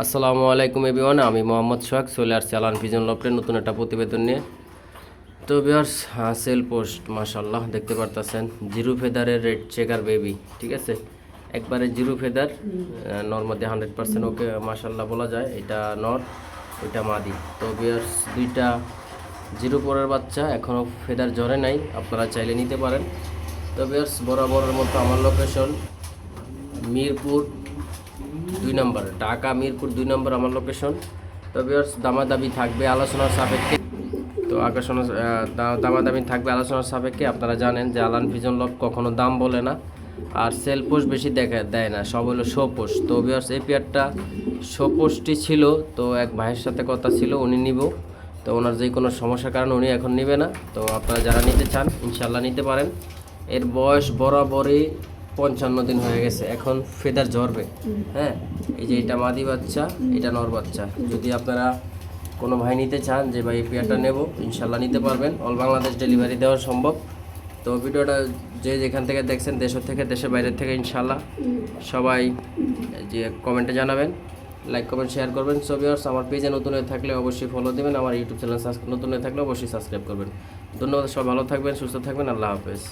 আসসালামু আলাইকুম এভরিওয়ান, আমি মোহাম্মদ সোহাগ চলে আসছি আলান পিজন লফটের নতুন একটা প্রতিবেদন নিয়ে। তো ভিউয়ার্স, সেল পোস্ট মাশাআল্লাহ দেখতে পারতেছেন, জিরো ফেদারের রেড চেকার বেবি, ঠিক আছে, একবারে জিরো ফেদার, নর মধ্যে 100% ওকে মাশাআল্লাহ বলা যায়। এটা নর, ওইটা মাদি। তো ভিউয়ার্স, দুইটা জিরো পরের বাচ্চা, এখনও ফেদার ঝরে নাই, আপনারা চাইলে নিতে পারেন। তো ভিউয়ার্স, বরাবরের মতো আমার লোকেশন মিরপুর 2 নম্বর, ঢাকা মিরপুর 2 নম্বর আমার লোকেশন। তো ভিউয়ার্স, দামাদামি থাকবে আলোচনার সাপেক্ষে। তো দামাদামি থাকবে আলোচনার সাপেক্ষে। আপনারা জানেন যে আলান পিজন লক কখনো দাম বলে না, আর সেল পোস্ট বেশি দেয় না, সব হলো শো পোস্ট। তো ভিউয়ার্স, এই পেয়ারটা শো পোস্টই ছিল। তো এক ভাইয়ের সাথে কথা ছিল, উনি নিব। তো ওনার যে কোনো সমস্যার কারণে উনি এখন নেবে না। তো আপনারা যারা নিতে চান ইনশাল্লাহ নিতে পারেন। এর বয়স বরাবরই 55 দিন হয়ে গেছে, এখন ফেদার ঝরবে। হ্যাঁ, এই যে এটা মাদি বাচ্চা, এটা নর বাচ্চা। যদি আপনারা কোনো ভাই নিতে চান যে ভাই এই পেয়ারটা নেব, ইনশাল্লাহ নিতে পারবেন। অল বাংলাদেশ ডেলিভারি দেওয়া সম্ভব। তো ভিডিওটা যে যেখান থেকে দেখছেন, দেশের থেকে দেশের বাইরের থেকে, ইনশাল্লাহ সবাই যে কমেন্টে জানাবেন, লাইক কমেন্ট শেয়ার করবেন। সো ভিউয়ার্স, আমার পেজে নতুন হয়ে থাকলে অবশ্যই ফলো দেবেন, আমার ইউটিউব চ্যানেল নতুন হয়ে থাকলে অবশ্যই সাবস্ক্রাইব করবেন। ধন্যবাদ, সবাই ভালো থাকবেন, সুস্থ থাকবেন, আল্লাহ হাফেজ।